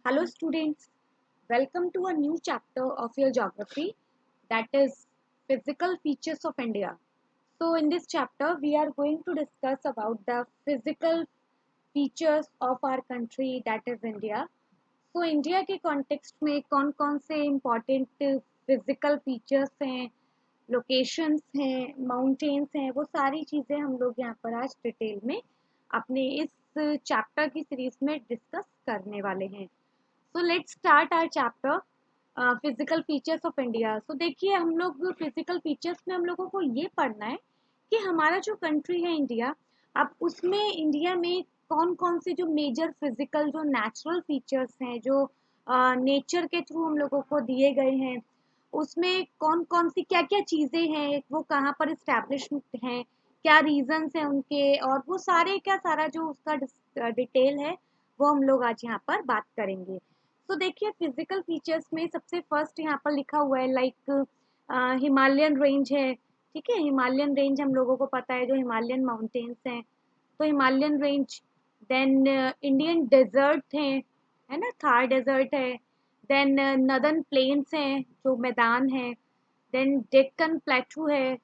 Hello students, welcome to a new chapter of your geography, that is physical features of India. So in this chapter we are going to discuss about the physical features of our country, that is India. So India के context में कौन कौन से important physical features हैं, locations हैं, mountains हैं, वो सारी चीज़ें हम लोग यहाँ पर आज डिटेल में अपने इस चैप्टर की सीरीज में डिस्कस करने वाले हैं. So let's start our chapter physical features of India. So देखिए, हम लोग फिजिकल फीचर्स में हम लोगों को ये पढ़ना है कि हमारा जो कंट्री है इंडिया, अब उसमें इंडिया में कौन कौन से जो मेजर फिजिकल जो नेचुरल फीचर्स हैं, जो नेचर के थ्रू हम लोगों को दिए गए हैं, उसमें कौन कौन सी क्या क्या चीज़ें हैं, वो कहाँ पर इस्टेब्लिश्ड हैं, क्या रीजंस हैं उनके, और वो सारे का सारा जो उसका डिटेल है वो हम लोग आज यहाँ पर बात करेंगे. तो देखिए, फिजिकल फीचर्स में सबसे फर्स्ट यहाँ पर लिखा हुआ है लाइक हिमालयन रेंज है. ठीक है, हिमालयन रेंज हम लोगों को पता है, जो हिमालयन माउंटेन्स हैं, तो Himalayan range. Then Indian desert हैं, है ना, थार डेजर्ट है. देन नदर्न प्लेन्स हैं, जो मैदान है. देन डेक्कन प्लेटू है.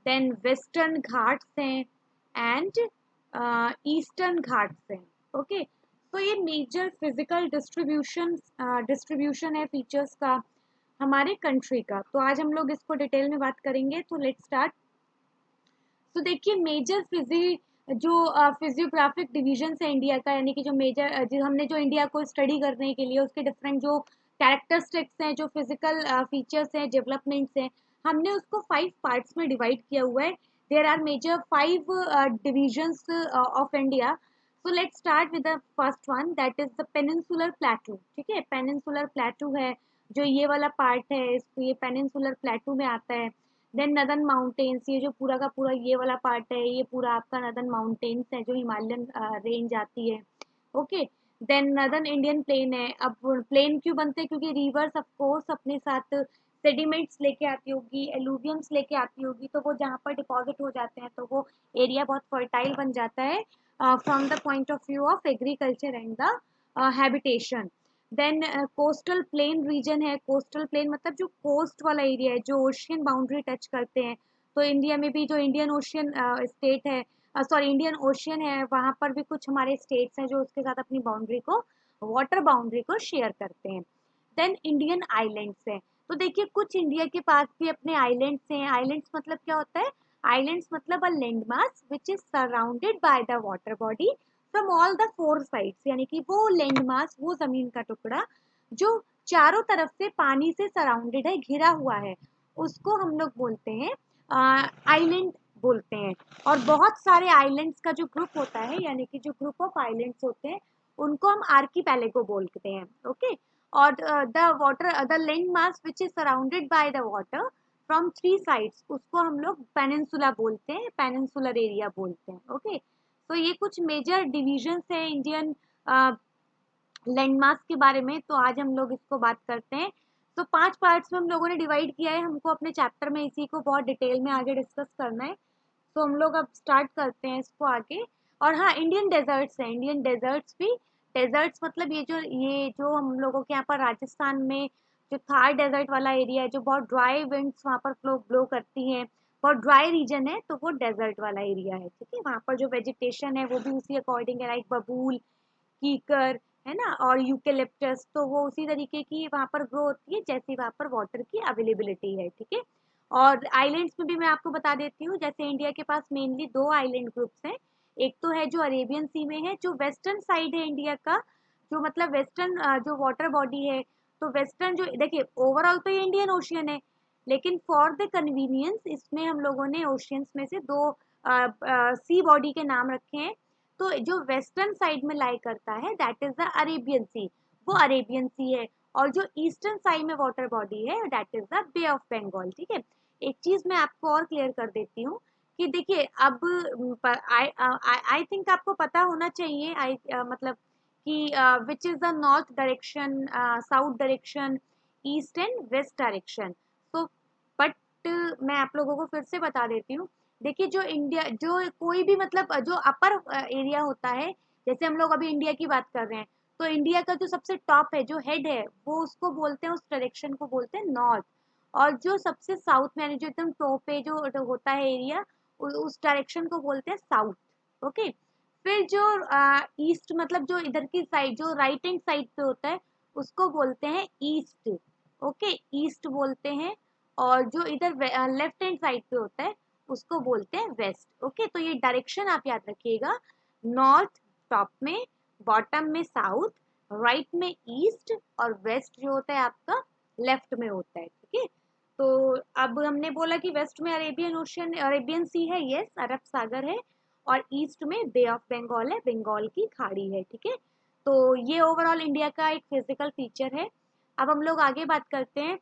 देन वेस्टर्न घाट्स हैं एंड ईस्टर्न घाट्स हैं. ओके, तो ये मेजर फिजिकल डिस्ट्रीब्यूशन है फीचर्स का हमारे कंट्री का. तो आज हम लोग इसको डिटेल में बात करेंगे. तो लेट्स स्टार्ट. तो देखिए, मेजर जो फिजियोग्राफिक डिवीजन है इंडिया का, यानी कि जो मेजर जो हमने जो इंडिया को स्टडी करने के लिए उसके डिफरेंट जो कैरेक्टरिस्टिक्स हैं, जो फिजिकल फीचर्स हैं, डेवलपमेंट्स हैं, हमने उसको 5 पार्ट्स में डिवाइड किया हुआ है. There are major 5 divisions of India. So let's start with the first one, that is the peninsular plateau. ठीक है, पेनिनसुलर प्लेटू है जो ये वाला पार्ट है, इसको ये पेनिनसुलर प्लेटू में आता है. देन नदर्न माउंटेन्स, ये जो पूरा का पूरा ये वाला पार्ट है, ये पूरा आपका नदर्न माउंटेन्स है, जो हिमालयन रेंज आती है. Okay. Then northern Indian plain है. अब प्लेन क्यों बनते हैं? क्योंकि रिवर्स ऑफ कोर्स अपने साथ सेडिमेंट्स लेके आती होगी, एलुवियम्स लेके आती होगी, तो वो जहाँ पर डिपॉजिट हो जाते हैं तो वो एरिया बहुत फर्टाइल बन जाता है from the point of view of agriculture and the habitation. Then coastal plain region है. कोस्टल प्लेन मतलब जो कोस्ट वाला एरिया है, जो ओशियन बाउंड्री टच करते हैं. तो इंडिया में भी जो इंडियन ओशियन स्टेट है, सॉरी इंडियन ओशियन है, वहाँ पर भी कुछ हमारे स्टेट्स हैं जो उसके साथ अपनी बाउंड्री को, वाटर बाउंड्री को शेयर करते हैं. देन इंडियन आइलैंड्स हैं. तो देखिए, कुछ इंडिया के पास भी अपने आइलैंड्स हैं. आइलैंड्स मतलब क्या होता है? आइलैंड्स मतलब a land mass which is surrounded by the water body from all the 4 sides, यानी कि वो लैंड मास, वो जमीन का टुकड़ा जो चारों तरफ से पानी से सराउंडेड है, घिरा हुआ है, उसको हम लोग बोलते हैं आइलैंड बोलते हैं. और बहुत सारे आइलैंड्स का जो ग्रुप होता है, यानी कि जो ग्रुप ऑफ आइलैंड्स होते हैं, उनको हम आर्कीपेलेगो बोलते हैं. ओके. और the water, the land mass which is surrounded by the water from 3 sides, उसको हम लोग पेनिनसुला बोलते हैं, पेनिनसुलर एरिया बोलते हैं. ओके. तो ये कुछ मेजर डिविजन्स हैं इंडियन लैंडमार्क्स के बारे में. तो आज हम लोग इसको बात करते हैं. तो 5 पार्ट्स में हम लोगों ने डिवाइड किया है. हमको अपने चैप्टर में इसी को बहुत डिटेल में आगे डिस्कस करना है. तो हम लोग अब स्टार्ट करते हैं इसको आगे. और हाँ, इंडियन डेजर्ट्स हैं. इंडियन डेजर्ट्स भी, डेजर्ट्स मतलब ये जो हम लोगों के यहाँ पर राजस्थान में जो थार डेजर्ट वाला एरिया है, जो बहुत ड्राई विंड्स वहाँ पर ब्लो करती हैं, बहुत ड्राई रीजन है, तो वो डेजर्ट वाला एरिया है. ठीक है, वहाँ पर जो वेजिटेशन है वो भी उसी अकॉर्डिंग है, लाइक बबूल, कीकर, है ना, और यूकेलिप्टस, तो वो उसी तरीके की वहाँ पर ग्रो होती है जैसे वहाँ पर वाटर की अवेलेबिलिटी है. ठीक है. और आइलैंड्स में भी मैं आपको बता देती हूँ, जैसे इंडिया के पास मेनली 2 आइलैंड ग्रुप्स हैं. एक तो है जो अरेबियन सी में है, जो वेस्टर्न साइड है इंडिया का, जो मतलब वेस्टर्न जो वाटर बॉडी है. तो वेस्टर्न जो देखिए, ओवरऑल तो ये इंडियन ओशियन है, लेकिन फॉर द कन्वीनियंस इसमें हम लोगों ने ओशियंस में से 2 सी बॉडी के नाम रखे हैं. तो जो वेस्टर्न साइड में लाई करता है, that is the Arabian sea, वो अरेबियन सी है. और जो ईस्टर्न साइड में वाटर बॉडी है, that is the bay of Bengal. ठीक है. एक चीज मैं आपको और क्लियर कर देती हूँ कि देखिए, अब आई थिंक आपको पता होना चाहिए, मतलब कि which is the north direction, south direction, east and west direction. तो बट मैं आप लोगों को फिर से बता देती हूँ. देखिए, जो इंडिया, जो कोई भी मतलब जो अपर एरिया होता है, जैसे हम लोग अभी इंडिया की बात कर रहे हैं, तो इंडिया का जो सबसे टॉप है, जो हेड है, वो उसको बोलते हैं, उस डायरेक्शन को बोलते हैं नॉर्थ। और जो सबसे साउथ में, यानी जो एकदम टॉप पे जो होता है एरिया, उस डायरेक्शन को बोलते हैं साउथ। ओके। फिर जो ईस्ट, मतलब जो इधर की साइड, जो राइट हैंड साइड पे होता है, उसको बोलते हैं ईस्ट। ओके, ईस्ट बोलते हैं। और जो इधर लेफ्ट हैंड साइड पे होता है, उसको बोलते हैं वेस्ट। ओके, तो ये डायरेक्शन आप याद रखिएगा। नॉर्थ टॉप में, बॉटम में साउथ, राइट में ईस्ट, और वेस्ट जो होता है आपका लेफ्ट में होता है। ठीक है। तो अब हमने बोला कि वेस्ट में अरेबियन ओशियन, अरेबियन सी है, यस, अरब सागर है। और ईस्ट में बे ऑफ बंगाल है, बंगाल की खाड़ी है। ठीक है। तो ये ओवरऑल इंडिया का एक फिजिकल फीचर है। अब हम लोग आगे बात करते हैं।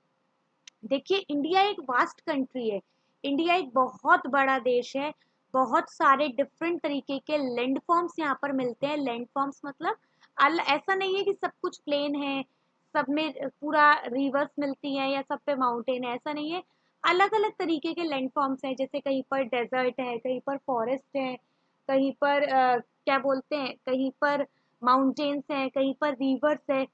देखिए, इंडिया एक वास्ट कंट्री है। इंडिया एक बहुत बड़ा देश है। बहुत सारे डिफरेंट तरीके के लैंड फॉर्म्स यहाँ पर मिलते हैं। लैंड फॉर्म्स मतलब ऐसा नहीं है कि सब कुछ प्लेन है, सब में पूरा रिवर्स मिलती है या सब पे माउंटेन है, ऐसा नहीं है। अलग अलग तरीके के लैंड फॉर्म्स हैं, जैसे कहीं पर डेजर्ट है, कहीं पर फॉरेस्ट है, कहीं पर क्या बोलते हैं, कहीं पर माउंटेन्स हैं, कहीं पर रिवर्स है,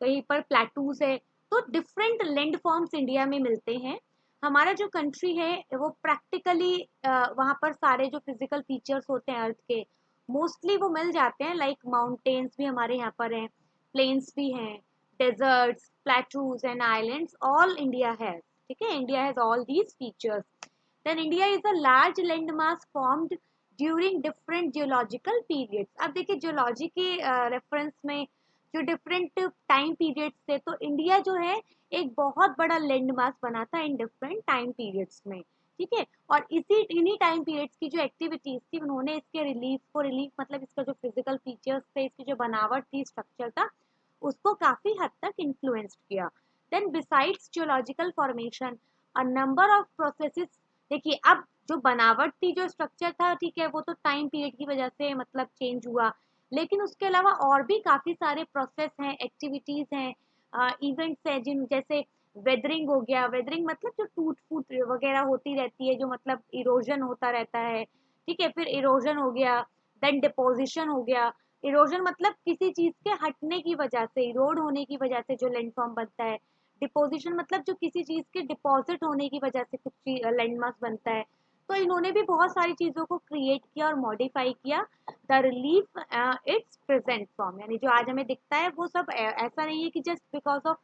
कहीं पर प्लेटूज है। तो डिफरेंट लैंड फॉर्म्स इंडिया में मिलते हैं। हमारा जो कंट्री है वो प्रैक्टिकली वहाँ पर सारे जो फिजिकल फीचर्स होते हैं अर्थ के, मोस्टली वो मिल जाते हैं। लाइक माउंटेन्स भी हमारे यहाँ पर हैं, प्लेन्स भी हैं, deserts, plateaus and islands, all India has. ठीक है, India has all these features. Then India is a large land mass formed during different geological periods. अब देखिए, जियोलॉजी के रेफरेंस में जो डिफरेंट टाइम पीरियड्स थे, तो इंडिया जो है एक बहुत बड़ा लैंड मास बना था इन डिफरेंट टाइम पीरियड्स में। ठीक है। और इन्हीं टाइम पीरियड्स की जो एक्टिविटीज थी, उन्होंने इसके रिलीफ मतलब इसका जो फिजिकल फीचर्स थे, इसकी जो बनावट थी, स्ट्रक्चर था, उसको काफी हद तक इन्फ्लुएंस्ड किया। Then besides geological formation, a number of processes. देखिए, अब जो बनावट थी, जो स्ट्रक्चर था, ठीक है, वो तो टाइम पीरियड की वजह से मतलब चेंज हुआ। लेकिन उसके अलावा और भी काफी सारे प्रोसेस हैं, एक्टिविटीज हैं, इवेंट्स हैं, जिन जैसे वेदरिंग हो गया। वेदरिंग मतलब जो टूट फूट वगैरह होती रहती है, जो मतलब इरोजन होता रहता है। ठीक है, फिर इरोजन हो गया। देन डिपोजिशन हो गया। इरोजन मतलब किसी चीज के हटने की वजह से, इरोड होने की वजह से जो लैंडफॉर्म बनता है। डिपोजिशन मतलब जो किसी चीज के डिपॉजिट होने की वजह से कुछ लैंडमास बनता है। तो इन्होंने भी बहुत सारी चीजों को क्रिएट किया और मॉडिफाई किया। The relief it's present form, यानी जो आज हमें दिखता है वो सब ऐसा नहीं है कि just because of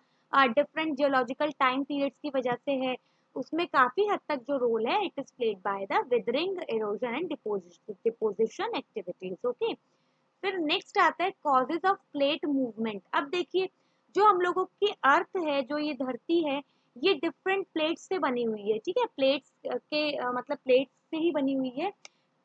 different geological time periods की वजह से है। उसमें काफी हद तक जो रोल है, it is played by the withering, erosion and deposition activities. Okay. फिर नेक्स्ट आता है कॉजेज ऑफ प्लेट मूवमेंट। अब देखिए, जो हम लोगों की अर्थ है, जो ये धरती है, ये डिफरेंट प्लेट्स से बनी हुई है। ठीक है, प्लेट्स के मतलब प्लेट्स से ही बनी हुई है।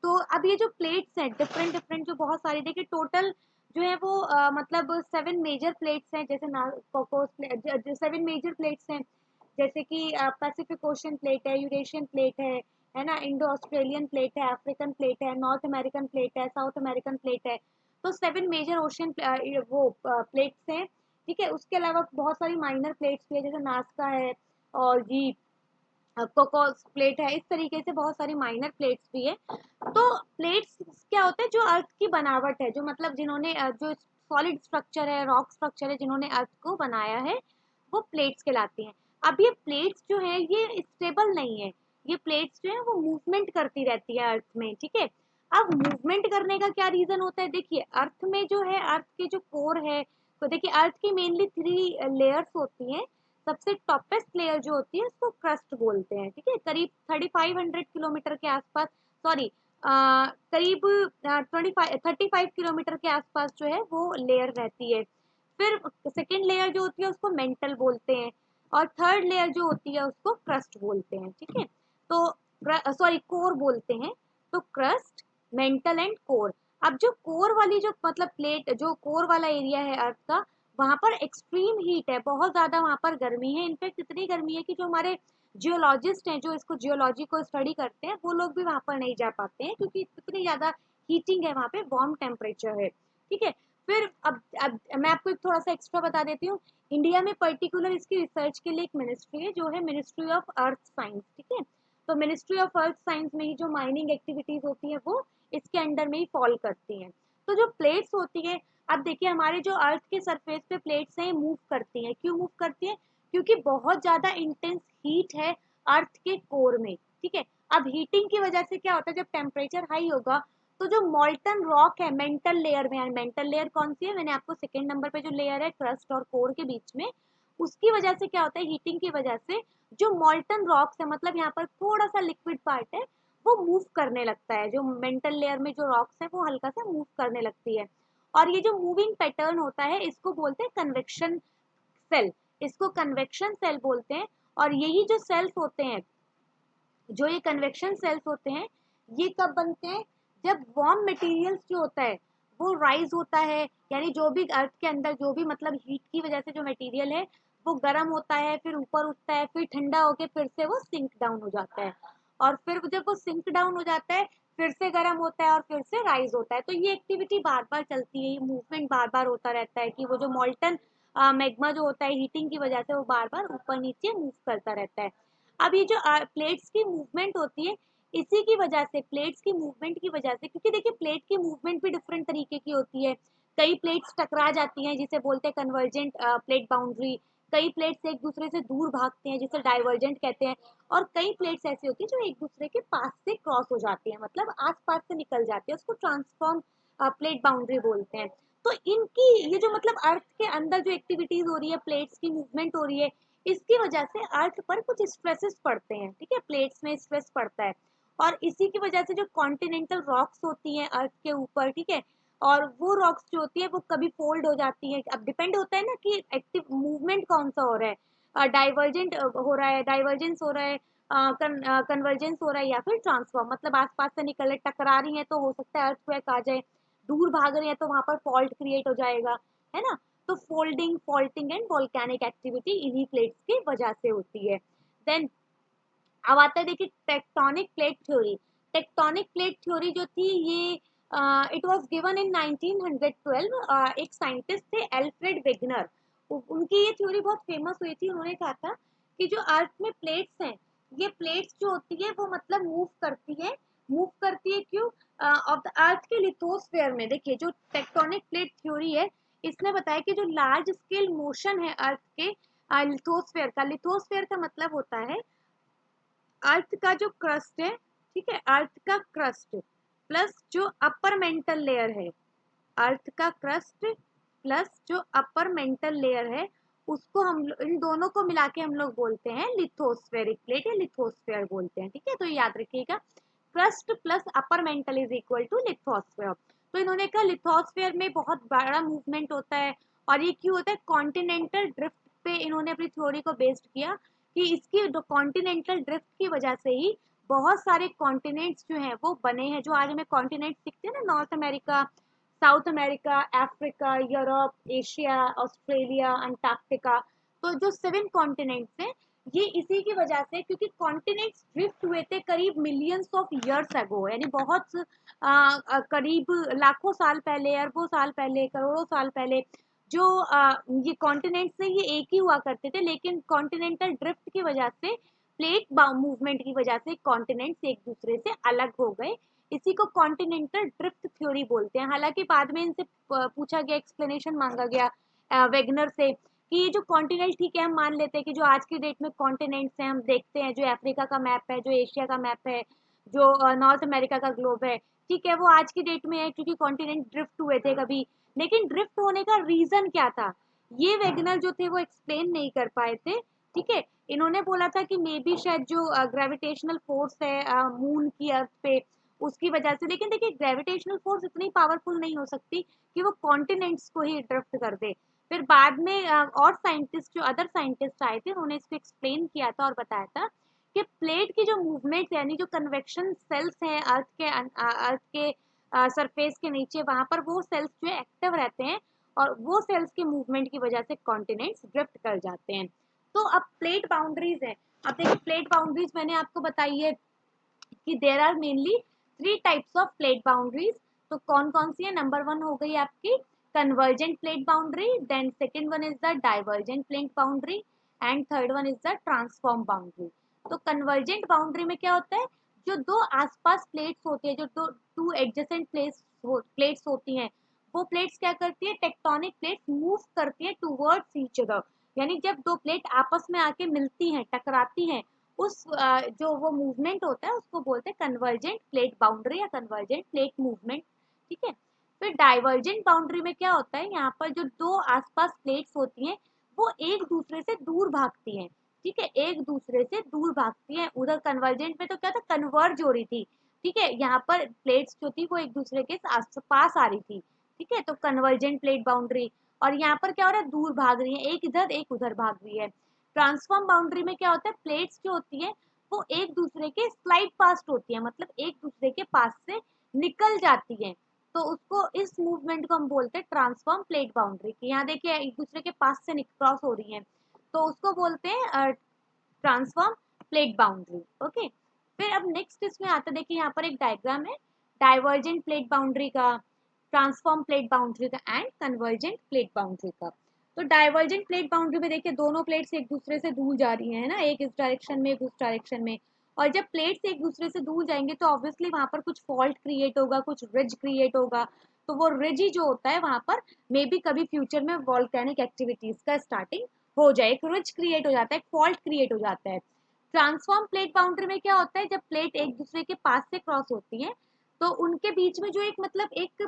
तो अब ये जो प्लेट्स हैं, डिफरेंट डिफरेंट जो बहुत सारी, देखिए टोटल जो है वो मतलब 7 मेजर प्लेट्स हैं। जैसे ना 7 मेजर प्लेट्स हैं, जैसे कि पैसिफिक ओशन प्लेट है, यूरेशियन प्लेट है ना, इंडो ऑस्ट्रेलियन प्लेट है, अफ्रीकन प्लेट है, नॉर्थ अमेरिकन प्लेट है, साउथ अमेरिकन प्लेट है। तो 7 मेजर ओशन वो प्लेट्स हैं। ठीक है, उसके अलावा बहुत सारी माइनर प्लेट्स भी है, जैसे नास्का है, और ये कोकोस प्लेट है। इस तरीके से बहुत सारी माइनर प्लेट्स भी है। तो प्लेट्स क्या होता है, जो अर्थ की बनावट है, जो मतलब जिन्होंने जो सॉलिड स्ट्रक्चर है, रॉक स्ट्रक्चर है, जिन्होंने अर्थ को बनाया है, वो प्लेट्स कहलाती हैं। अब ये प्लेट्स जो है ये स्टेबल नहीं है। ये प्लेट्स जो है वो मूवमेंट करती रहती है अर्थ में। ठीक है। अब मूवमेंट करने का क्या रीजन होता है, देखिए अर्थ में जो है, अर्थ के जो कोर है, तो देखिए अर्थ की मेनली 3 लेयर्स होती हैं। सबसे टॉपेस्ट लेयर जो होती है उसको क्रस्ट बोलते हैं। ठीक है, करीब 3500 किलोमीटर के आसपास, सॉरी करीब 35 किलोमीटर के आसपास जो है वो लेयर रहती है। फिर सेकेंड लेयर जो होती है उसको मेंटल बोलते हैं, और थर्ड लेयर जो होती है उसको क्रस्ट बोलते हैं। ठीक है, तो सॉरी कोर बोलते हैं। तो क्रस्ट, मेंटल एंड कोर। अब जो कोर वाली जो मतलब प्लेट, जो कोर वाला एरिया है अर्थ का, वहां पर एक्सट्रीम हीट है, बहुत ज्यादा वहां पर गर्मी है। इनफैक्ट इतनी गर्मी है कि जो हमारे जियोलॉजिस्ट हैं, जो इसको जियोलॉजी को स्टडी करते हैं, वो लोग भी वहां पर नहीं जा पाते हैं, क्योंकि इतनी ज्यादा हीटिंग है वहां पे, वार्म टेम्परेचर है। ठीक है। फिर अब मैं आपको एक थोड़ा सा एक्स्ट्रा बता देती हूँ। इंडिया में पर्टिकुलर इसकी रिसर्च के लिए एक मिनिस्ट्री है, जो है मिनिस्ट्री ऑफ अर्थ साइंस। ठीक है, तो मिनिस्ट्री ऑफ अर्थ साइंस में ही जो माइनिंग एक्टिविटीज होती है वो इसके अंडर में ही फॉल करती हैं। तो जो प्लेट्स होती है, अब देखिए हमारे जो अर्थ के सरफेस पे प्लेट्स हैं मूव करती हैं, क्यों मूव करती हैं? क्योंकि बहुत ज्यादा इंटेंस हीट है अर्थ के कोर में, ठीक है। अब हीटिंग की वजह से क्या होता है, जब टेम्परेचर हाई होगा तो जो मॉल्टन रॉक है मेंटल लेयर में, मेंटल लेयर कौन सी है, मैंने आपको सेकेंड नंबर पे जो लेयर है क्रस्ट और कोर के बीच में, उसकी वजह से क्या होता है, हीटिंग की वजह से जो मॉल्टन रॉक्स है, मतलब यहाँ पर थोड़ा सा लिक्विड पार्ट है, वो मूव करने लगता है। जो मेंटल लेयर में जो रॉक्स है वो हल्का सा मूव करने लगती है, और ये जो मूविंग पैटर्न होता है इसको बोलते हैं कन्वेक्शन सेल, इसको कन्वेक्शन सेल बोलते हैं। और यही जो सेल्स होते हैं, जो ये कन्वेक्शन सेल्स होते हैं, ये कब बनते हैं, जब वार्म मटेरियल्स जो होता है वो राइज होता है, यानी जो भी अर्थ के अंदर जो भी मतलब हीट की वजह से जो मटेरियल है वो गर्म होता है, फिर ऊपर उठता है, फिर ठंडा होके फिर से वो सिंक डाउन हो जाता है, और फिर जब वो सिंक डाउन हो जाता है फिर से गर्म होता है और फिर से राइज होता है। तो ये एक्टिविटी बार बार चलती है, ये मूवमेंट बार बार होता रहता है कि वो जो मॉल्टन मैग्मा जो होता है हीटिंग की वजह से वो बार बार ऊपर नीचे मूव करता रहता है। अब ये जो प्लेट्स की मूवमेंट होती है, इसी की वजह से, प्लेट्स की मूवमेंट की वजह से, क्योंकि देखिए प्लेट की मूवमेंट भी डिफरेंट तरीके की होती है, कई प्लेट्स टकरा जाती हैं जिसे बोलते हैं कन्वर्जेंट प्लेट बाउंड्री, कई प्लेट्स एक दूसरे से दूर भागते हैं जिसे डाइवर्जेंट कहते हैं, और कई प्लेट्स ऐसी होती है जो एक दूसरे के पास से क्रॉस हो जाती है, मतलब आसपास से निकल जाती है, उसको ट्रांसफॉर्म प्लेट बाउंड्री बोलते हैं। तो इनकी ये जो मतलब अर्थ के अंदर जो एक्टिविटीज हो रही है, प्लेट्स की मूवमेंट हो रही है, इसकी वजह से अर्थ पर कुछ स्ट्रेसेस पड़ते हैं, ठीक है, प्लेट्स में स्ट्रेस पड़ता है, और इसी की वजह से जो कॉन्टिनेंटल रॉक्स होती हैं अर्थ के ऊपर, ठीक है, और वो रॉक्स जो होती है वो कभी फोल्ड हो जाती है। अब डिपेंड होता है ना कि एक्टिव मूवमेंट कौन सा हो रहा है, डाइवर्जेंट हो रहा है, डाइवर्जेंस हो रहा है, कन्वर्जेंस हो रहा है, या फिर ट्रांसफॉर्म, मतलब आसपास से निकल टकरा रही है तो हो सकता है अर्थक्वेक आ जाए, दूर भाग रही है तो वहां पर फॉल्ट क्रिएट हो जाएगा, है ना। तो folding, faulting and volcanic activity इन्हीं प्लेट्स की वजह से होती है। देन अब आता है देखिए tectonic plate theory. Tectonic plate theory जो थी ये इट वाज गिवन इन 1912, एक साइंटिस्ट थे एल्फ्रेड वेगनर, उनकी ये थ्योरी बहुत फेमस हुई थी। उन्होंने कहा था कि जो अर्थ में प्लेट्स हैं, ये प्लेट्स जो होती है वो मतलब मूव करती है क्यों, ऑफ द अर्थ के लिथोस्फेयर में। देखिए जो टेक्टोनिक प्लेट थ्योरी है, इसने बताया कि जो लार्ज स्केल मोशन है अर्थ के लिथोस्फेयर का मतलब होता है अर्थ का जो क्रस्ट है, ठीक है, अर्थ का क्रस्ट प्लस जो अपर मेंटल लेयर है, अर्थ का क्रस्ट प्लस जो अपर मेंटल लेयर है, उसको हम इन दोनों को मिला के हम लोग बोलते हैं लिथोस्फेरिक प्लेट या लिथोस्फेयर बोलते हैं, ठीक है। तो याद रखिएगा, crust plus upper mantle is equal to lithosphere. तो इन्होंने कहा लिथोस्फेयर में बहुत बड़ा मूवमेंट होता है, और ये क्यों होता है, कॉन्टिनेंटल ड्रिफ्ट पे इन्होंने अपनी थ्योरी को बेस्ड किया कि इसकी कॉन्टिनेंटल ड्रिफ्ट की वजह से ही बहुत सारे कॉन्टिनेंट्स जो हैं वो बने हैं, जो आज हमें कॉन्टिनेंट्स दिखते हैं ना, north America, south America, Africa, Europe, Asia, Australia, Antarctica. तो जो 7 कॉन्टिनेंट्स हैं, ये इसी की वजह से, क्योंकि कॉन्टिनेंट्स ड्रिफ्ट हुए थे करीब मिलियंस ऑफ ईयर्स अगो, यानी बहुत करीब लाखों साल पहले, अरबों साल पहले, करोड़ों साल पहले, जो ये कॉन्टिनेंट्स थे ये एक ही हुआ करते थे, लेकिन कॉन्टिनेंटल ड्रिफ्ट की वजह से, प्लेट मूवमेंट की वजह से कॉन्टिनेंट्स एक दूसरे से अलग हो गए। इसी को कॉन्टिनेंटल ड्रिफ्ट थ्योरी बोलते हैं। हालांकि बाद में इनसे पूछा गया, एक्सप्लेनेशन मांगा गया वेगनर से कि ये जो कॉन्टिनेंट, ठीक है हम मान लेते हैं कि जो आज की डेट में कॉन्टिनेंट्स हैं, हम देखते हैं जो अफ्रीका का मैप है, जो एशिया का मैप है, जो नॉर्थ अमेरिका का ग्लोब है, ठीक है, वो आज की डेट में है क्योंकि कॉन्टिनेंट ड्रिफ्ट हुए थे कभी। लेकिन ड्रिफ्ट होने का रीजन क्या था, ये वेगनर जो थे वो एक्सप्लेन नहीं कर पाए थे, ठीक है। इन्होंने बोला था कि मे बी शायद जो ग्रेविटेशनल फोर्स है मून की अर्थ पे, उसकी वजह से। लेकिन देखिए ग्रेविटेशनल फोर्स इतनी पावरफुल नहीं हो सकती कि वो कॉन्टिनेंट्स को ही ड्रिफ्ट कर दे। फिर बाद में और साइंटिस्ट, जो अदर साइंटिस्ट आए थे, उन्होंने इसको एक्सप्लेन किया था और बताया था कि प्लेट की जो मूवमेंट, यानी जो कन्वेक्शन सेल्स हैं अर्थ के सरफेस के नीचे, वहां पर वो सेल्स जो है एक्टिव रहते हैं, और वो सेल्स की मूवमेंट की वजह से कॉन्टिनेंट्स ड्रिफ्ट कर जाते हैं। तो अब प्लेट बाउंड्रीज है, अब देखिए प्लेट बाउंड्रीज मैंने आपको बताई है कि there are mainly 3 types of plate boundaries. तो कौन कौन सी है, नंबर 1 हो गई आपकी convergent plate boundary, then second one is the divergent plate boundary, and third one is the transform boundary. तो कन्वर्जेंट बाउंड्री में क्या होता है, जो दो आसपास प्लेट्स होती है, जो दो टू एडजेसेंट प्लेट्स होती हैं, वो प्लेट्स क्या करती है, टेक्टोनिक प्लेट्स मूव करती है टूवर्ड्स ईच अदर, यानी जब दो प्लेट आपस में आके मिलती हैं, टकराती हैं, उस जो वो मूवमेंट होता है उसको बोलते हैं कन्वर्जेंट प्लेट बाउंड्री या कन्वर्जेंट प्लेट मूवमेंट। ठीक है, फिर डाइवर्जेंट बाउंड्री में क्या होता है, यहाँ पर जो दो आसपास प्लेट्स होती हैं वो एक दूसरे से दूर भागती हैं। ठीक है, एक दूसरे से दूर भागती हैं। उधर कन्वर्जेंट में तो क्या था, कन्वर्ज हो रही थी। ठीक है, यहाँ पर प्लेट्स जो थी वो एक दूसरे के आस पास आ रही थी। ठीक है, तो कन्वर्जेंट प्लेट बाउंड्री। और यहाँ पर क्या हो रहा है, दूर भाग रही है, एक इधर एक उधर भाग रही है। ट्रांसफॉर्म बाउंड्री में क्या होता है, प्लेट्स जो होती है वो एक दूसरे के स्लाइड पास्ट होती है, मतलब एक दूसरे के पास से निकल जाती है। तो उसको, इस मूवमेंट को हम बोलते हैं ट्रांसफॉर्म प्लेट बाउंड्री की। यहाँ देखिए एक दूसरे के पास से क्रॉस हो रही है, तो उसको बोलते हैं ट्रांसफॉर्म प्लेट बाउंड्री। ओके, फिर अब नेक्स्ट इसमें आता है, देखिए यहाँ पर एक डायग्राम है डाइवर्जेंट प्लेट बाउंड्री का, ट्रांसफॉर्म प्लेट बाउंड्री का एंड कन्वर्जेंट प्लेट बाउंड्री का। तो डाइवर्जेंट प्लेट बाउंड्री में देखिए दोनों प्लेट्स एक दूसरे से दूर जा रही है ना, एक इस डायरेक्शन में एक उस डायरेक्शन में। और जब प्लेट्स एक दूसरे से दूर जाएंगे तो ऑब्वियसली वहां पर कुछ फॉल्ट क्रिएट होगा, कुछ रिज क्रिएट होगा। तो वो रिज ही जो होता है वहां पर मे बी कभी फ्यूचर में वॉल्केनिक एक्टिविटीज का स्टार्टिंग हो जाए, एक रिज क्रिएट हो जाता है, एक फॉल्ट क्रिएट हो जाता है। ट्रांसफॉर्म प्लेट बाउंड्री में क्या होता है, जब प्लेट एक दूसरे के पास से क्रॉस होती है तो उनके बीच में जो एक मतलब एक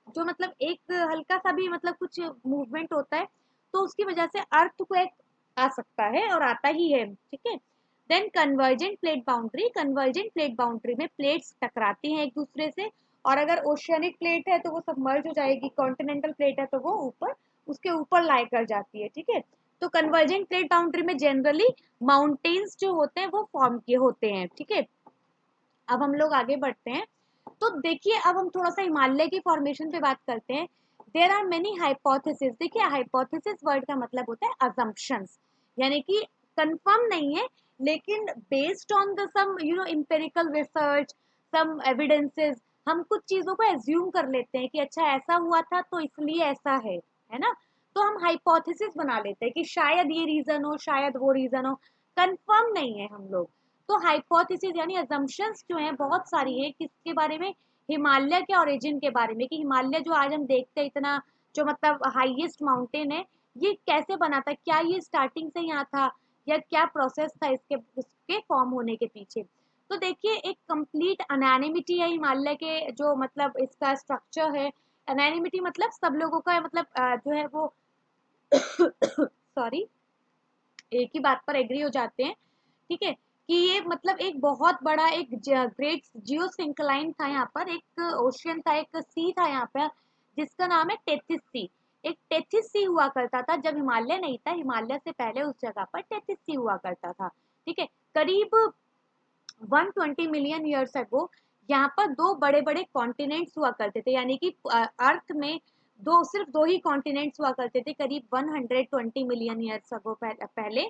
जो मतलब एक हल्का सा भी मतलब कुछ मूवमेंट होता है, तो उसकी वजह से अर्थ को एक आ सकता है और आता ही है। ठीक है, then convergent plate boundary, convergent plate boundary में प्लेट्स टकराती हैं एक दूसरे से, और अगर ओशियनिक प्लेट है तो वो सबमर्ज हो जाएगी, कॉन्टिनेंटल प्लेट है तो वो ऊपर, उसके ऊपर लाई कर जाती है। ठीक है, तो कन्वर्जेंट प्लेट बाउंड्री में जनरली माउंटेन्स जो होते हैं वो फॉर्म किए होते हैं। ठीक है, अब हम लोग आगे बढ़ते हैं। तो देखिए अब हम थोड़ा सा हिमालय की फॉर्मेशन पे बात करते हैं। There are many hypothesis. देखिए हाइपोथेसिस वर्ड का मतलब होता है अजम्पशंस, यानी कि कंफर्म नहीं है लेकिन based on the some empirical research, some evidences, हम कुछ चीजों को एज्यूम कर लेते हैं कि अच्छा ऐसा हुआ था तो इसलिए ऐसा है ना। तो हम हाइपोथेसिस बना लेते हैं कि शायद ये रीजन हो, शायद वो रीजन हो, कंफर्म नहीं है हम लोग। तो हाइपोथेसिस यानी अजम्पशंस जो हैं बहुत सारी है, किसके बारे में, हिमालय के ओरिजिन के बारे में, कि हिमालय जो आज हम देखते हैं इतना जो मतलब हाईएस्ट माउंटेन है, ये कैसे बना था, क्या ये स्टार्टिंग से यहाँ था या क्या प्रोसेस था इसके उसके फॉर्म होने के पीछे। तो देखिए एक कंप्लीट अनोनिमिटी है हिमालय के, जो मतलब इसका स्ट्रक्चर है। अनोनिमिटी मतलब सब लोगों का मतलब जो है वो सॉरी, एक ही बात पर एग्री हो जाते हैं। ठीक है, कि ये मतलब एक बहुत बड़ा एक ग्रेट जियो सिंक्लाइन था, यहाँ पर एक ओशियन था, एक सी था यहाँ पर, जिसका नाम है टेथिस सी। एक टेथिस सी हुआ करता था जब हिमालय नहीं था, हिमालय से पहले उस जगह पर टेथिस सी हुआ करता था। ठीक है, करीब 120 मिलियन ईयर्स अगो यहाँ पर दो बड़े बड़े कॉन्टिनेंट्स हुआ करते थे, यानी कि अर्थ में दो, सिर्फ दो ही कॉन्टिनेंट्स हुआ करते थे करीब 120 मिलियन ईयर्स अगो पहले।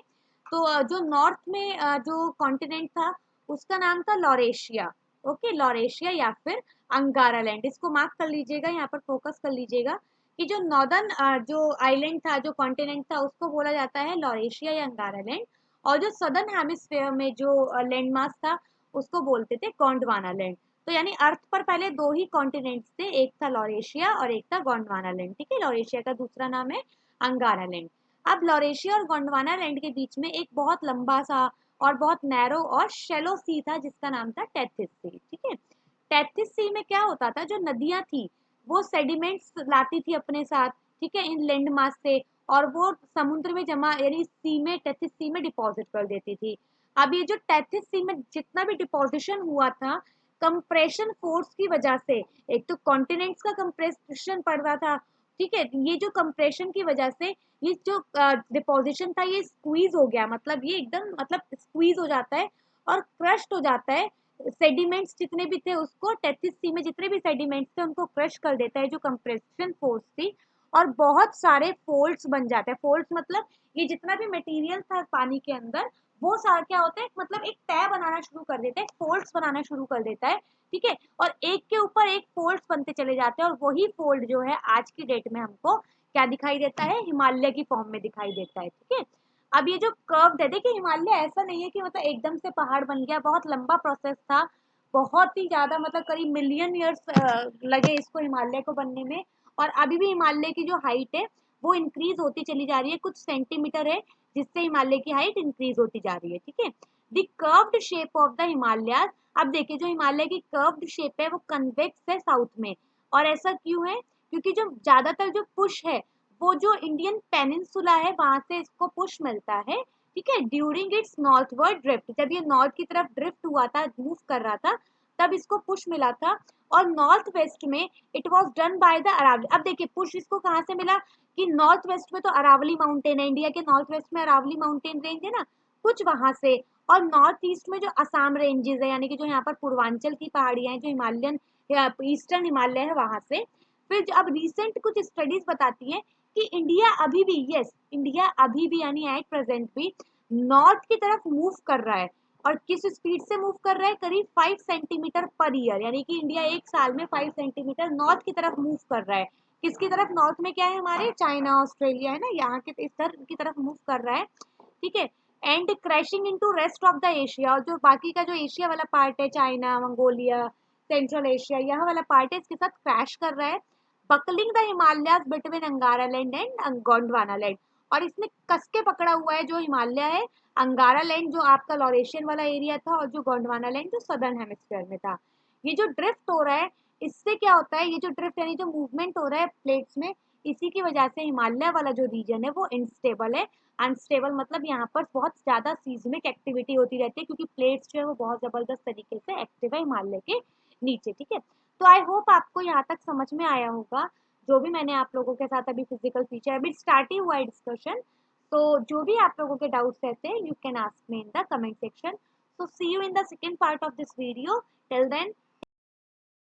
तो जो नॉर्थ में जो कॉन्टिनेंट था उसका नाम था लॉरेशिया। ओके, लॉरेशिया या फिर अंगारा लैंड, इसको मार्क कर लीजिएगा, यहाँ पर फोकस कर लीजिएगा कि जो नॉर्दर्न जो आइलैंड था, जो कॉन्टिनेंट था, उसको बोला जाता है लॉरेशिया या अंगारा लैंड। और जो सदर्न हेमिस्फेयर में जो लैंड मास था उसको बोलते थे गोंडवाना लैंड। तो यानी अर्थ पर पहले दो ही कॉन्टिनेंट्स थे, एक था लॉरेशिया और एक था गोंडवाना लैंड। ठीक है, लॉरेशिया का दूसरा नाम है अंगारा लैंड। अब लॉरेशिया और गोंडवाना लैंड के बीच में एक बहुत लंबा सा और बहुत नैरो और शेलो सी था जिसका नाम था टेथिस सी। ठीक है, टेथिस सी में क्या होता था, जो नदियां थी वो सेडिमेंट्स लाती थी अपने साथ, ठीक है, इन लैंड मास से, और वो समुद्र में जमा यानी सी में, टेथिस सी में डिपॉजिट कर देती थी। अब ये जो टेथिस सी में जितना भी डिपॉजिशन हुआ था, कंप्रेशन फोर्स की वजह से, एक तो कॉन्टिनेंट्स का कंप्रेशन पड़ रहा था, ठीक है, ये जो कंप्रेशन की वजह से ये जो डिपॉजिशन था ये स्क्वीज हो गया, मतलब ये एकदम मतलब स्क्वीज हो जाता है और क्रश्ड हो जाता है। सेडिमेंट्स जितने भी थे उसको, टेथिस सी में जितने भी सेडिमेंट्स थे उनको क्रश कर देता है जो कंप्रेशन फोर्स थी, और बहुत सारे फोल्ड्स बन जाते हैं। फोल्ड्स मतलब ये जितना भी मटेरियल था पानी के अंदर वो सारा क्या होता है, मतलब एक तह बनाना शुरू कर देता है, फोल्ड्स बनाना शुरू कर देता है। ठीक है, और एक के ऊपर एक फोल्ड्स बनते चले जाते हैं, और वही फोल्ड जो है आज की डेट में हमको क्या दिखाई देता है, हिमालय की फॉर्म में दिखाई देता है। ठीक है, अब ये जो कर्व है, देखिए हिमालय ऐसा नहीं है कि मतलब एकदम से पहाड़ बन गया, बहुत लंबा प्रोसेस था, बहुत ही ज्यादा मतलब करीब मिलियन ईयर्स लगे इसको हिमालय को बनने में। और अभी भी हिमालय की जो हाइट है वो इंक्रीज होती चली जा रही है, कुछ सेंटीमीटर है जिससे हिमालय की हाइट इंक्रीज होती जा रही है, ठीक है। The curved shape of the Himalaya, अब देखिए जो हिमालय की कर्व्ड शेप है वो कन्वेक्स है साउथ में, और ऐसा क्यों है, क्योंकि जो ज्यादातर जो पुश है वो जो इंडियन पेनिनसुला है वहां से इसको पुश मिलता है, ठीक है, ड्यूरिंग इट्स नॉर्थवर्ड ड्रिफ्ट, जब ये नॉर्थ की तरफ ड्रिफ्ट हुआ था, मूव कर रहा था, तब इसको पुश मिला था। और नॉर्थ वेस्ट में it was done by the Aravalli, अब देखिए पुश इसको कहाँ से मिला कि नॉर्थ वेस्ट में तो अरावली माउंटेन है, इंडिया के नॉर्थ वेस्ट में अरावली माउंटेन रेंज है ना, कुछ वहां से, और नॉर्थ ईस्ट में जो असम रेंजेस है, यानी कि जो यहाँ पर पूर्वांचल की पहाड़ियां हैं, जो हिमालयन ईस्टर्न हिमालय है वहां से। फिर अब रिसेंट कुछ स्टडीज बताती है कि इंडिया अभी भी, यस इंडिया अभी भी यानी एट प्रेजेंट भी नॉर्थ की तरफ मूव कर रहा है, और किस स्पीड से मूव कर रहा है, करीब 5 सेंटीमीटर पर ईयर, यानी कि इंडिया एक साल में 5 सेंटीमीटर नॉर्थ की तरफ मूव कर रहा है। किसकी तरफ, नॉर्थ में क्या है हमारे, चाइना ऑस्ट्रेलिया है ना, यहाँ के इधर की तरफ मूव कर रहा है, ठीक है। And crashing into rest of the Asia, और जो बाकी का जो एशिया वाला पार्ट है, चाइना, मंगोलिया, सेंट्रल एशिया, यहाँ वाला पार्ट है, इसके साथ क्रैश कर रहा है, बकलिंग द हिमालयाज बिटवीन अंगारा लैंड एंड गोंडवाना लैंड, और इसने कस के पकड़ा हुआ है जो हिमालय है, अंगारा लैंड जो आपका लॉरेशियन वाला एरिया था, और जो गोंडवाना लैंड जो सदर्न हेमिस्फीयर में था। ये जो ड्रिफ्ट हो रहा है, इससे क्या होता है, ये जो ड्रिफ्ट यानी जो मूवमेंट हो रहा है प्लेट्स में, इसी की वजह से हिमालय वाला जो रीजन है वो अनस्टेबल है। अनस्टेबल मतलब यहाँ पर बहुत ज्यादा सीज्मिक एक्टिविटी होती रहती है, क्योंकि प्लेट्स जो है वो बहुत जबरदस्त तरीके से एक्टिव है हिमालय के नीचे, ठीक है। तो आई होप आपको यहाँ तक समझ में आया होगा, जो भी मैंने आप लोगों के साथ अभी फिजिकल फीचर, अभी स्टार्ट ही हुआ है डिस्कशन, तो जो भी आप लोगों के डाउट्स रहते हैं, you can ask me in the comment section. So see you in the second part of this video. Till then,